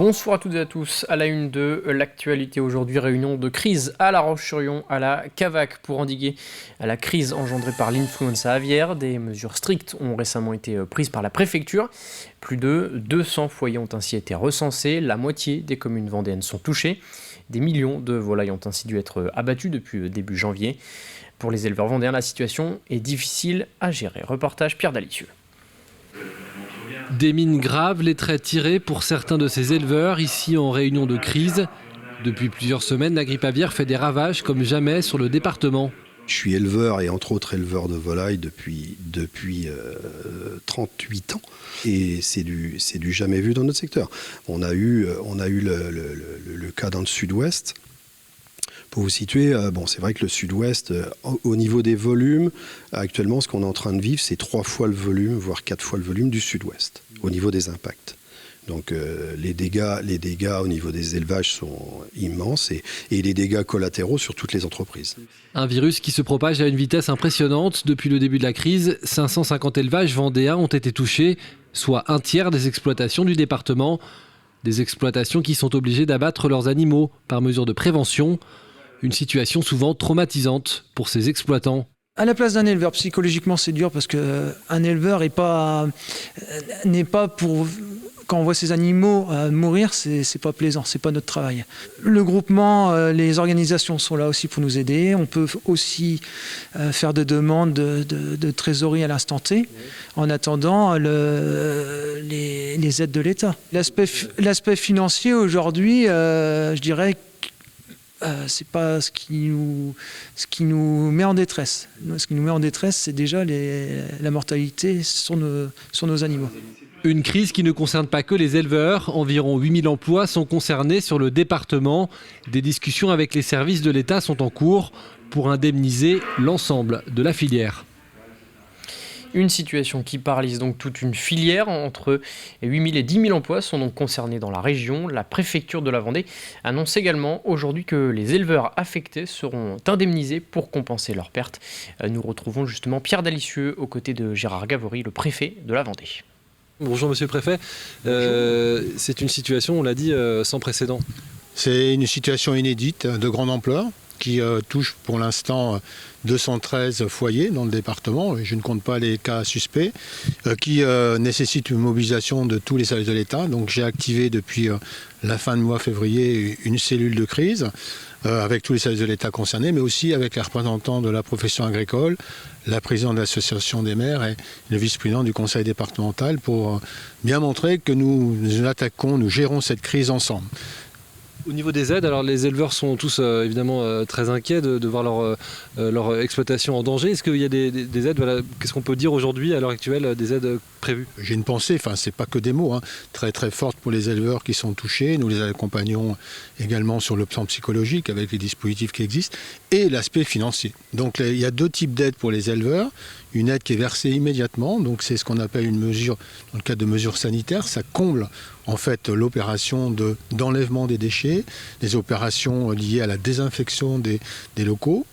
Bonsoir à toutes et à tous. À la une de l'actualité aujourd'hui, réunion de crise à La Roche-sur-Yon, à la Cavac pour endiguer la crise engendrée par l'influenza aviaire. Des mesures strictes ont récemment été prises par la préfecture. Plus de 200 foyers ont ainsi été recensés. La moitié des communes vendéennes sont touchées. Des millions de volailles ont ainsi dû être abattues depuis début janvier. Pour les éleveurs vendéens, la situation est difficile à gérer. Reportage Pierre Dalicieux. Des mines graves, les traits tirés pour certains de ces éleveurs, ici en réunion de crise. Depuis plusieurs semaines, la grippe aviaire fait des ravages comme jamais sur le département. Je suis éleveur et entre autres éleveur de volailles depuis 38 ans. Et c'est du jamais vu dans notre secteur. On a eu le cas dans le sud-ouest. Pour vous situer, c'est vrai que le sud-ouest, au niveau des volumes, actuellement, ce qu'on est en train de vivre, c'est 3 fois le volume, voire 4 fois le volume du sud-ouest, au niveau des impacts. Donc les dégâts au niveau des élevages sont immenses et les dégâts collatéraux sur toutes les entreprises. Un virus qui se propage à une vitesse impressionnante. Depuis le début de la crise, 550 élevages vendéens ont été touchés, soit un tiers des exploitations du département. Des exploitations qui sont obligées d'abattre leurs animaux par mesure de prévention. Une situation souvent traumatisante pour ces exploitants. À la place d'un éleveur, psychologiquement c'est dur parce qu'un éleveur n'est pas pour... Quand on voit ces animaux mourir, c'est pas plaisant, c'est pas notre travail. Le groupement, les organisations sont là aussi pour nous aider. On peut aussi faire des demandes de trésorerie à l'instant T, en attendant les aides de l'État. L'aspect financier aujourd'hui, je dirais, c'est pas ce qui nous met en détresse. Ce qui nous met en détresse, c'est déjà la mortalité sur nos animaux. Une crise qui ne concerne pas que les éleveurs. Environ 8000 emplois sont concernés sur le département. Des discussions avec les services de l'État sont en cours pour indemniser l'ensemble de la filière. Une situation qui paralyse donc toute une filière. Entre 8000 et 10 000 emplois sont donc concernés dans la région. La préfecture de la Vendée annonce également aujourd'hui que les éleveurs affectés seront indemnisés pour compenser leurs pertes. Nous retrouvons justement Pierre Dalicieux aux côtés de Gérard Gavory, le préfet de la Vendée. Bonjour Monsieur le Préfet. C'est une situation, on l'a dit, sans précédent. C'est une situation inédite de grande ampleur qui touche pour l'instant 213 foyers dans le département, je ne compte pas les cas suspects, qui nécessite une mobilisation de tous les services de l'État. Donc j'ai activé depuis la fin du mois février une cellule de crise avec tous les services de l'État concernés, mais aussi avec les représentants de la profession agricole, la présidente de l'association des maires et le vice-président du conseil départemental pour bien montrer que nous gérons cette crise ensemble. Au niveau des aides, alors les éleveurs sont tous évidemment très inquiets de voir leur exploitation en danger. Est-ce qu'il y a des aides, qu'est-ce qu'on peut dire aujourd'hui à l'heure actuelle, des aides prévues? J'ai une pensée, c'est pas que des mots, très très forte pour les éleveurs qui sont touchés. Nous les accompagnons également sur le plan psychologique avec les dispositifs qui existent et l'aspect financier. Donc il y a 2 types d'aides pour les éleveurs. Une aide qui est versée immédiatement, donc c'est ce qu'on appelle une mesure, dans le cadre de mesures sanitaires, ça comble en fait l'opération d'enlèvement des déchets, des opérations liées à la désinfection des locaux.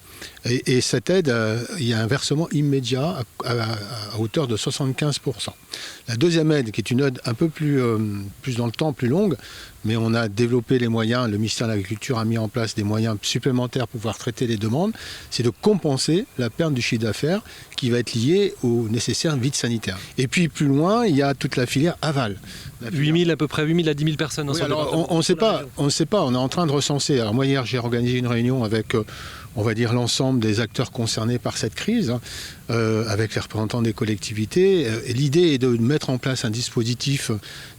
Et cette aide, il y a un versement immédiat à hauteur de 75%. La deuxième aide, qui est une aide un peu plus dans le temps, plus longue, mais on a développé les moyens, le ministère de l'Agriculture a mis en place des moyens supplémentaires pour pouvoir traiter les demandes, c'est de compenser la perte du chiffre d'affaires qui va être liée au nécessaire vide sanitaire. Et puis plus loin, il y a toute la filière aval. 8000 à peu près, 8000 à 10 000 personnes. Oui, alors, on ne sait pas, on est en train de recenser. Alors moi hier j'ai organisé une réunion avec on va dire l'ensemble des acteurs concernés par cette crise, avec les représentants des collectivités. Et l'idée est de mettre en place un dispositif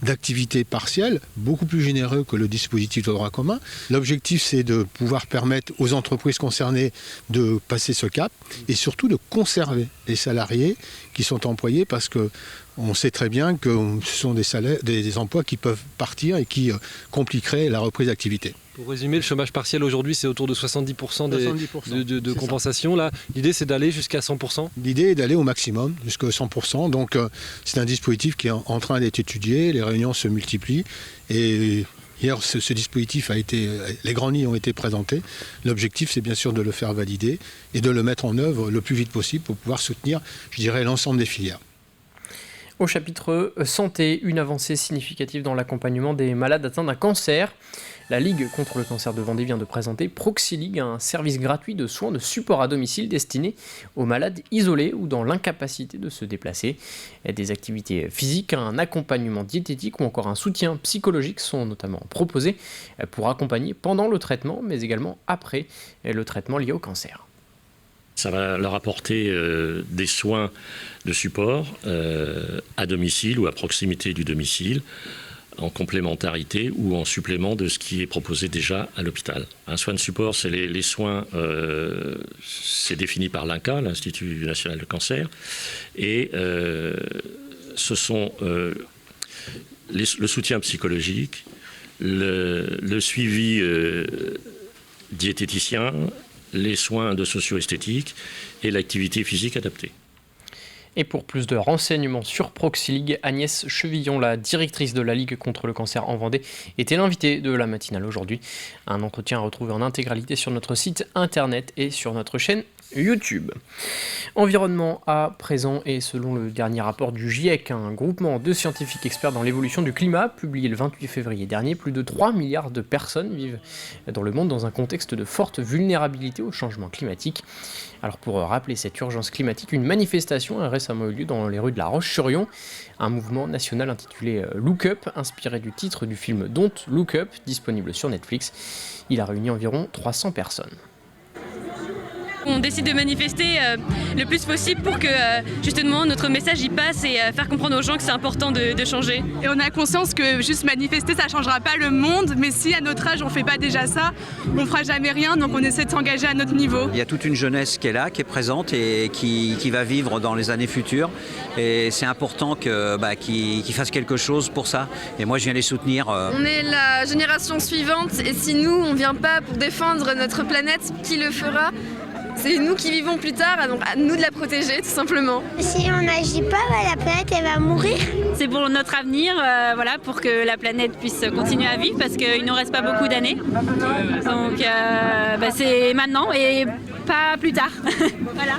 d'activité partielle, beaucoup plus généreux que le dispositif de droit commun. L'objectif, c'est de pouvoir permettre aux entreprises concernées de passer ce cap et surtout de conserver les salariés qui sont employés parce que on sait très bien que ce sont des emplois qui peuvent partir et qui compliqueraient la reprise d'activité. Pour résumer, le chômage partiel aujourd'hui, c'est autour de 70% de compensation. Là, l'idée, c'est d'aller jusqu'à 100%. L'idée est d'aller au maximum, jusqu'à 100%. Donc, c'est un dispositif qui est en train d'être étudié. Les réunions se multiplient. Et hier, ce dispositif les grandes lignes ont été présentées. L'objectif, c'est bien sûr de le faire valider et de le mettre en œuvre le plus vite possible pour pouvoir soutenir, je dirais, l'ensemble des filières. Au chapitre santé, une avancée significative dans l'accompagnement des malades atteints d'un cancer. La Ligue contre le cancer de Vendée vient de présenter ProxyLigue, un service gratuit de soins de support à domicile destiné aux malades isolés ou dans l'incapacité de se déplacer. Des activités physiques, un accompagnement diététique ou encore un soutien psychologique sont notamment proposés pour accompagner pendant le traitement, mais également après le traitement lié au cancer. Ça va leur apporter des soins de support à domicile ou à proximité du domicile, en complémentarité ou en supplément de ce qui est proposé déjà à l'hôpital. Un soin de support, c'est les soins, c'est défini par l'INCa, l'Institut national du cancer, et ce sont le soutien psychologique, le suivi diététicien, les soins de socio-esthétique et l'activité physique adaptée. Et pour plus de renseignements sur ProxyLigue, Agnès Chevillon, la directrice de la Ligue contre le cancer en Vendée, était l'invitée de la matinale aujourd'hui. Un entretien à retrouver en intégralité sur notre site internet et sur notre chaîne YouTube. Environnement à présent, et selon le dernier rapport du GIEC, un groupement de scientifiques experts dans l'évolution du climat, publié le 28 février dernier, plus de 3 milliards de personnes vivent dans le monde dans un contexte de forte vulnérabilité au changement climatique. Alors pour rappeler cette urgence climatique, une manifestation a récemment eu lieu dans les rues de La Roche-sur-Yon, un mouvement national intitulé Look Up, inspiré du titre du film Don't Look Up, disponible sur Netflix. Il a réuni environ 300 personnes. On décide de manifester le plus possible pour que justement notre message y passe et faire comprendre aux gens que c'est important de changer. Et on a conscience que juste manifester ça changera pas le monde, mais si à notre âge on fait pas déjà ça, on fera jamais rien, donc on essaie de s'engager à notre niveau. Il y a toute une jeunesse qui est là, qui est présente et qui va vivre dans les années futures, et c'est important qu'ils fassent quelque chose pour ça, et moi je viens les soutenir. On est la génération suivante, et si nous on vient pas pour défendre notre planète, qui le fera ? C'est nous qui vivons plus tard, donc à nous de la protéger tout simplement. Si on n'agit pas, la planète elle va mourir. C'est pour notre avenir, pour que la planète puisse continuer à vivre parce qu'il ne nous reste pas beaucoup d'années. Donc c'est maintenant et pas plus tard. Voilà.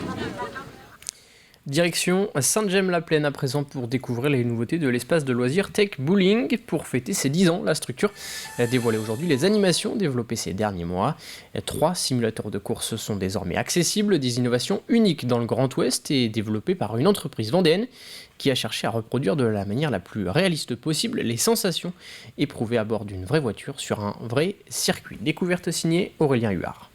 Direction Saint-Gemme-la-Plaine à présent pour découvrir les nouveautés de l'espace de loisirs Tech Bowling. Pour fêter ses 10 ans, la structure a dévoilé aujourd'hui les animations développées ces derniers mois. 3 simulateurs de course sont désormais accessibles, des innovations uniques dans le Grand Ouest et développées par une entreprise vendéenne qui a cherché à reproduire de la manière la plus réaliste possible les sensations éprouvées à bord d'une vraie voiture sur un vrai circuit. Découverte signée Aurélien Huard.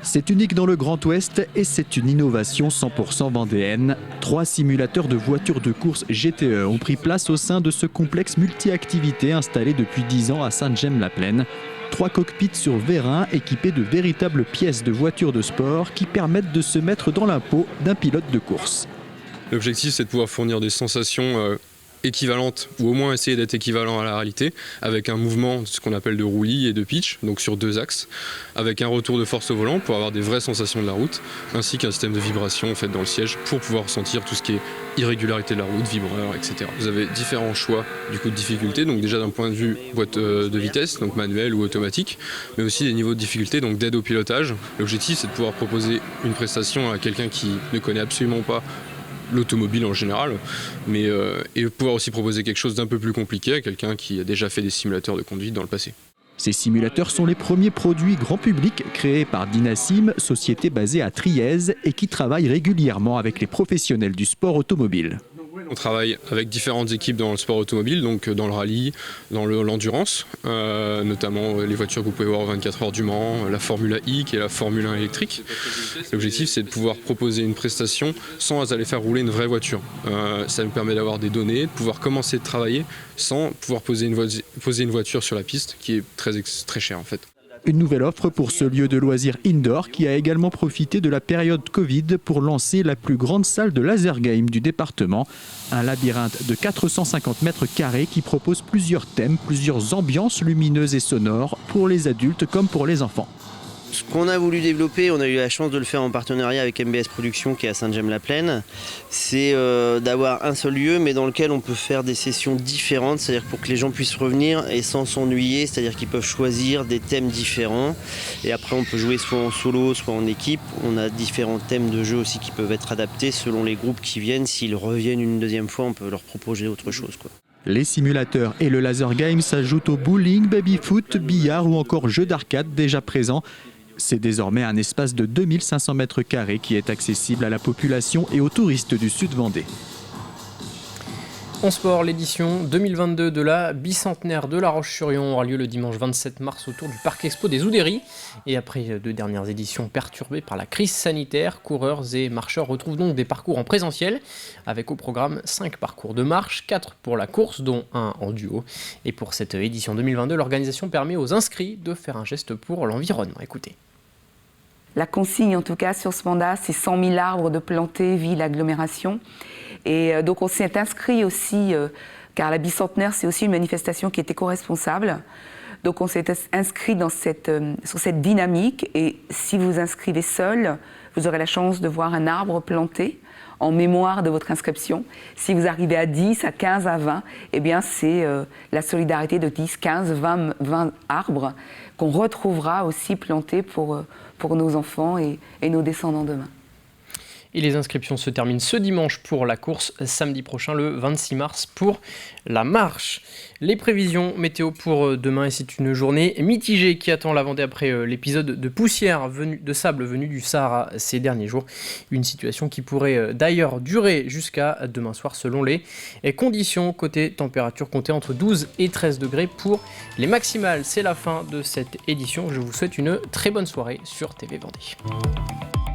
C'est unique dans le Grand Ouest et c'est une innovation 100% vendéenne. 3 simulateurs de voitures de course GTE ont pris place au sein de ce complexe multi-activités installé depuis 10 ans à Saint-Gemme-la-Plaine. 3 cockpits sur vérin équipés de véritables pièces de voitures de sport qui permettent de se mettre dans la peau d'un pilote de course. L'objectif, c'est de pouvoir fournir des sensations équivalente ou au moins essayer d'être équivalent à la réalité avec un mouvement, ce qu'on appelle de roulis et de pitch, donc sur 2 axes, avec un retour de force au volant pour avoir des vraies sensations de la route, ainsi qu'un système de vibration en fait, dans le siège pour pouvoir ressentir tout ce qui est irrégularité de la route, vibreur, etc. Vous avez différents choix du coup de difficulté, donc déjà d'un point de vue boîte de vitesse, donc manuelle ou automatique, mais aussi des niveaux de difficulté, donc d'aide au pilotage. L'objectif, c'est de pouvoir proposer une prestation à quelqu'un qui ne connaît absolument pas l'automobile en général, mais et pouvoir aussi proposer quelque chose d'un peu plus compliqué à quelqu'un qui a déjà fait des simulateurs de conduite dans le passé. Ces simulateurs sont les premiers produits grand public créés par Dynasym, société basée à Trièze et qui travaille régulièrement avec les professionnels du sport automobile. On travaille avec différentes équipes dans le sport automobile, donc dans le rallye, dans l'endurance, notamment les voitures que vous pouvez voir aux 24 heures du Mans, la Formule I qui est la Formule 1 électrique. L'objectif, c'est de pouvoir proposer une prestation sans aller faire rouler une vraie voiture. Ça nous permet d'avoir des données, de pouvoir commencer de travailler sans pouvoir poser une voiture sur la piste, qui est très cher en fait. Une nouvelle offre pour ce lieu de loisirs indoor qui a également profité de la période Covid pour lancer la plus grande salle de laser game du département. Un labyrinthe de 450 mètres carrés qui propose plusieurs thèmes, plusieurs ambiances lumineuses et sonores pour les adultes comme pour les enfants. Ce qu'on a voulu développer, on a eu la chance de le faire en partenariat avec MBS Productions qui est à Saint-James-la-Plaine, c'est d'avoir un seul lieu mais dans lequel on peut faire des sessions différentes, c'est-à-dire pour que les gens puissent revenir et sans s'ennuyer, c'est-à-dire qu'ils peuvent choisir des thèmes différents et après on peut jouer soit en solo, soit en équipe. On a différents thèmes de jeu aussi qui peuvent être adaptés selon les groupes qui viennent. S'ils reviennent une deuxième fois, on peut leur proposer autre chose, quoi. Les simulateurs et le laser game s'ajoutent au bowling, baby-foot, billard ou encore jeux d'arcade déjà présents. C'est désormais un espace de 2500 mètres carrés qui est accessible à la population et aux touristes du Sud Vendée. En sport, l'édition 2022 de la bicentenaire de La Roche-sur-Yon aura lieu le dimanche 27 mars autour du Parc Expo des Oudéries. Et après 2 dernières éditions perturbées par la crise sanitaire, coureurs et marcheurs retrouvent donc des parcours en présentiel, avec au programme 5 parcours de marche, 4 pour la course, dont 1 en duo. Et pour cette édition 2022, l'organisation permet aux inscrits de faire un geste pour l'environnement. Écoutez. La consigne, en tout cas, sur ce mandat, c'est 100 000 arbres de planter, ville, agglomération. Et donc, on s'est inscrit aussi, car la bicentenaire, c'est aussi une manifestation qui est éco-responsable. Donc, on s'est inscrit sur cette dynamique. Et si vous vous inscrivez seul, vous aurez la chance de voir un arbre planté en mémoire de votre inscription. Si vous arrivez à 10, à 15, à 20, eh bien, c'est la solidarité de 10, 15, 20 arbres qu'on retrouvera aussi plantés pour nos enfants et nos descendants demain. Et les inscriptions se terminent ce dimanche pour la course, samedi prochain le 26 mars pour la marche. Les prévisions météo pour demain, et c'est une journée mitigée qui attend la Vendée après l'épisode de poussière de sable venu du Sahara ces derniers jours. Une situation qui pourrait d'ailleurs durer jusqu'à demain soir selon les conditions. Côté température, comptez entre 12 et 13 degrés pour les maximales. C'est la fin de cette édition. Je vous souhaite une très bonne soirée sur TV Vendée.